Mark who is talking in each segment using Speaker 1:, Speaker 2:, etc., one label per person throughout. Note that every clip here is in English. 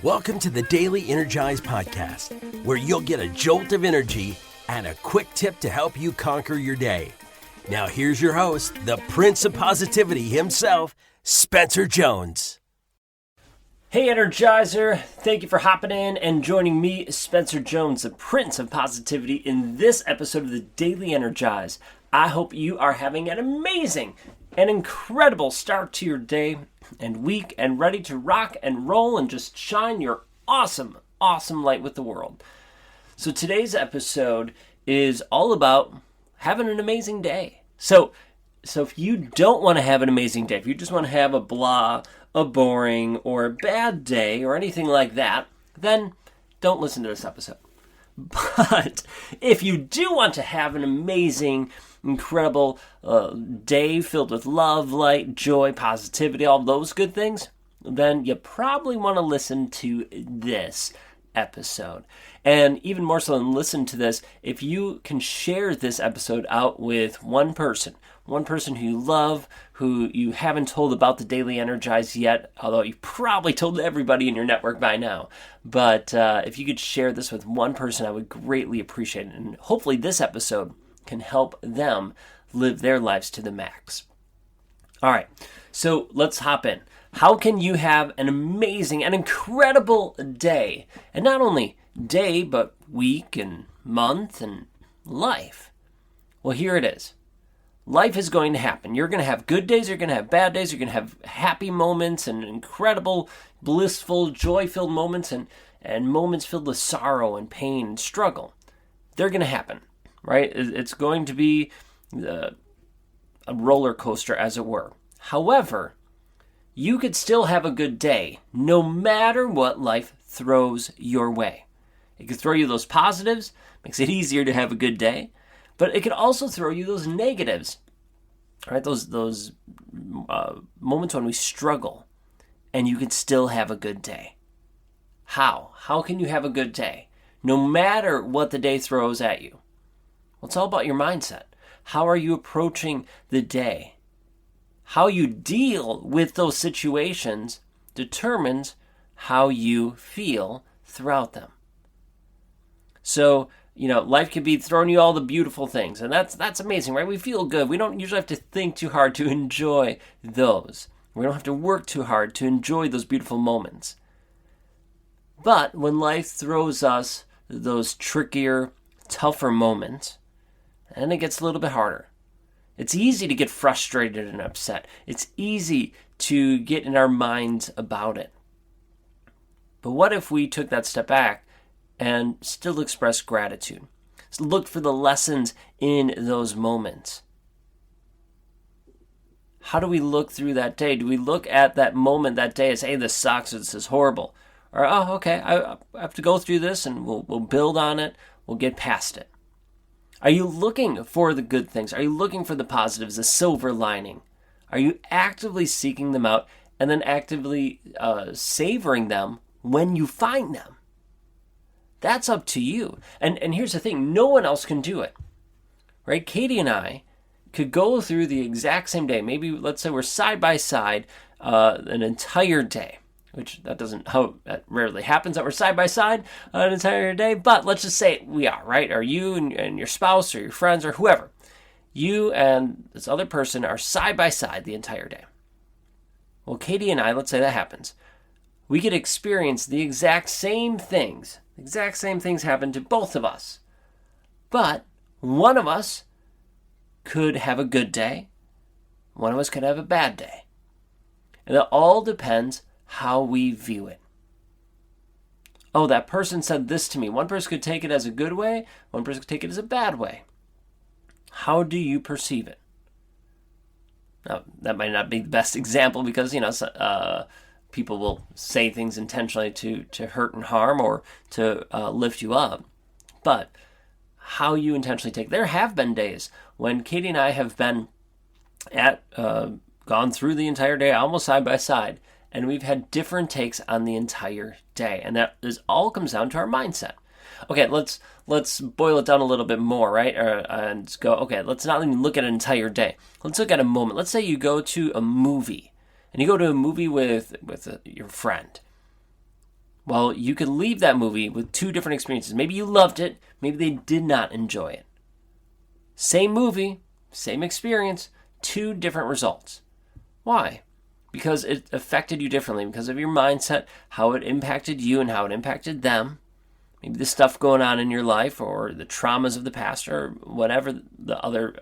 Speaker 1: Welcome to the Daily Energize Podcast, where you'll get a jolt of energy and a quick tip to help you conquer your day. Now here's your host, the Prince of Positivity himself, Spencer Jones.
Speaker 2: Hey Energizer, thank you for hopping in and joining me, Spencer Jones, the Prince of Positivity, in this episode of the Daily Energize. I hope you are having an amazing and incredible start to your day and week and ready to rock and roll and just shine your awesome light with the world. So today's episode is all about having an amazing day. So if you don't want to have an amazing day, if you just want to have a blah, a boring, or a bad day, or anything like that, then don't listen to this episode. But if you do want to have an amazing, incredible day filled with love, light, joy, positivity, all those good things, then you probably want to listen to this episode. And even more so than listen to this, if you can share this episode out with one person who you love, who you haven't told about the Daily Energize yet, although you probably told everybody in your network by now. But if you could share this with one person, I would greatly appreciate it. And hopefully this episode can help them live their lives to the max. All right, so let's hop in. How can you have an amazing and incredible day? And not only day, but week and month and life. Well, here it is. Life is going to happen. You're going to have good days, you're going to have bad days, you're going to have happy moments and incredible, blissful, joy-filled moments and moments filled with sorrow and pain and struggle. They're going to happen, right? It's going to be a roller coaster, as it were. However, you could still have a good day no matter what life throws your way. It could throw you those positives, makes it easier to have a good day, but it could also throw you those negatives, right? Those moments when we struggle, and you could still have a good day. How? How can you have a good day no matter what the day throws at you? Well, it's all about your mindset. How are you approaching the day? How you deal with those situations determines how you feel throughout them. So, life can be throwing you all the beautiful things, and that's amazing, right? We feel good. We don't usually have to think too hard to enjoy those. We don't have to work too hard to enjoy those beautiful moments. But when life throws us those trickier, tougher moments, then it gets a little bit harder. It's easy to get frustrated and upset. It's easy to get in our minds about it. But what if we took that step back and still express gratitude? So look for the lessons in those moments. How do we look through that day? Do we look at that moment, that day, as, hey, this sucks, this is horrible? Or, oh, okay, I have to go through this and we'll build on it, we'll get past it. Are you looking for the good things? Are you looking for the positives, the silver lining? Are you actively seeking them out and then actively savoring them when you find them? That's up to you. And here's the thing, no one else can do it, right? Katie and I could go through the exact same day. Maybe, let's say we're side by side an entire day, which that rarely happens that we're side by side an entire day, but let's just say we are, right? Or you and your spouse or your friends or whoever. You and this other person are side by side the entire day. Well, Katie and I, let's say that happens. We could experience the exact same things. The exact same things happen to both of us. But one of us could have a good day. One of us could have a bad day. And it all depends how we view it. Oh, that person said this to me. One person could take it as a good way. One person could take it as a bad way. How do you perceive it? Now, that might not be the best example because, people will say things intentionally to hurt and harm or to lift you up. But how you intentionally take it. There have been days when Katie and I have been gone through the entire day almost side by side, and we've had different takes on the entire day. And that all comes down to our mindset. Okay, let's boil it down a little bit more, right? And go, okay, let's not even look at an entire day. Let's look at a moment. Let's say you go to a movie, and you go to a movie with your friend. Well, you could leave that movie with two different experiences. Maybe you loved it, maybe they did not enjoy it. Same movie, same experience, two different results. Why? Because it affected you differently, because of your mindset, how it impacted you and how it impacted them. Maybe the stuff going on in your life or the traumas of the past or whatever the other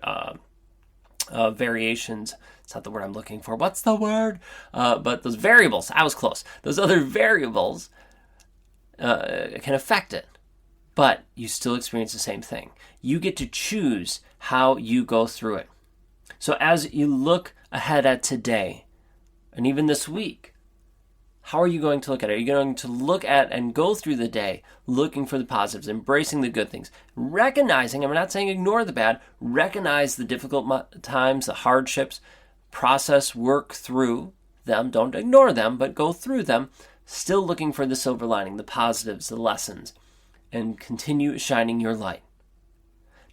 Speaker 2: variations. It's not the word I'm looking for. What's the word? But those variables, I was close. Those other variables can affect it. But you still experience the same thing. You get to choose how you go through it. So as you look ahead at today, and even this week, how are you going to look at it? Are you going to look at and go through the day looking for the positives, embracing the good things, recognizing, I'm not saying ignore the bad, recognize the difficult times, the hardships, process, work through them, don't ignore them, but go through them, still looking for the silver lining, the positives, the lessons, and continue shining your light.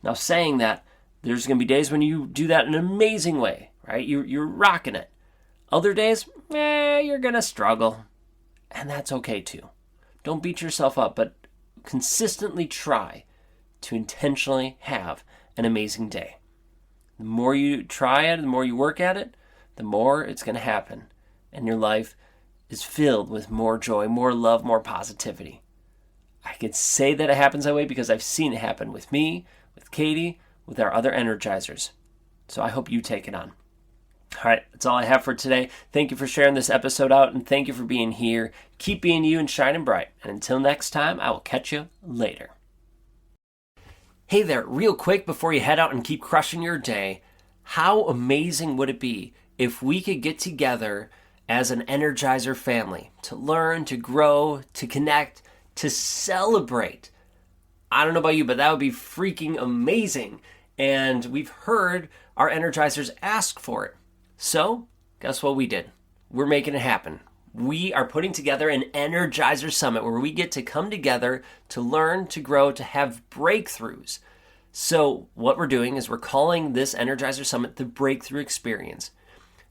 Speaker 2: Now, saying that, there's going to be days when you do that in an amazing way, right? You're rocking it. Other days, you're going to struggle. And that's okay too. Don't beat yourself up, but consistently try to intentionally have an amazing day. The more you try it, the more you work at it, the more it's going to happen. And your life is filled with more joy, more love, more positivity. I can say that it happens that way because I've seen it happen with me, with Katie, with our other energizers. So I hope you take it on. All right, that's all I have for today. Thank you for sharing this episode out, and thank you for being here. Keep being you and shining bright. And until next time, I will catch you later. Hey there, real quick before you head out and keep crushing your day, how amazing would it be if we could get together as an Energizer family to learn, to grow, to connect, to celebrate? I don't know about you, but that would be freaking amazing. And we've heard our Energizers ask for it. So, guess what we did? We're making it happen. We are putting together an Energizer Summit where we get to come together to learn, to grow, to have breakthroughs. So, what we're doing is we're calling this Energizer Summit the Breakthrough Experience.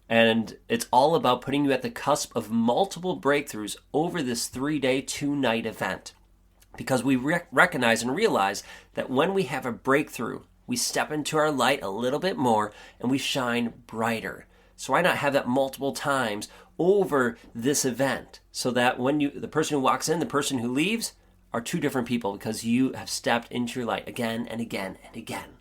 Speaker 2: And it's all about putting you at the cusp of multiple breakthroughs over this 3-day, 2-night event. Because we recognize and realize that when we have a breakthrough, we step into our light a little bit more and we shine brighter. So why not have that multiple times over this event so that when the person who walks in, the person who leaves are two different people because you have stepped into your light again and again and again.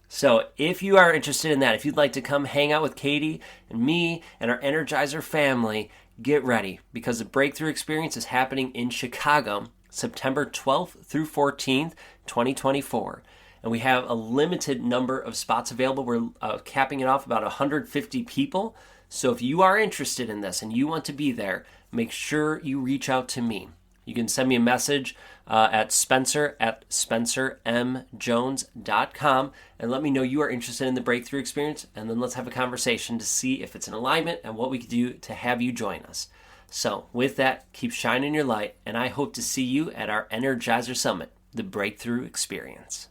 Speaker 2: So if you are interested in that, if you'd like to come hang out with Katie and me and our Energizer family, get ready because the Breakthrough Experience is happening in Chicago, September 12th through 14th, 2024. And we have a limited number of spots available. We're capping it off about 150 people. So if you are interested in this and you want to be there, make sure you reach out to me. You can send me a message at spencer@spencermjones.com and let me know you are interested in the Breakthrough Experience. And then let's have a conversation to see if it's in alignment and what we can do to have you join us. So with that, keep shining your light. And I hope to see you at our Energizer Summit, the Breakthrough Experience.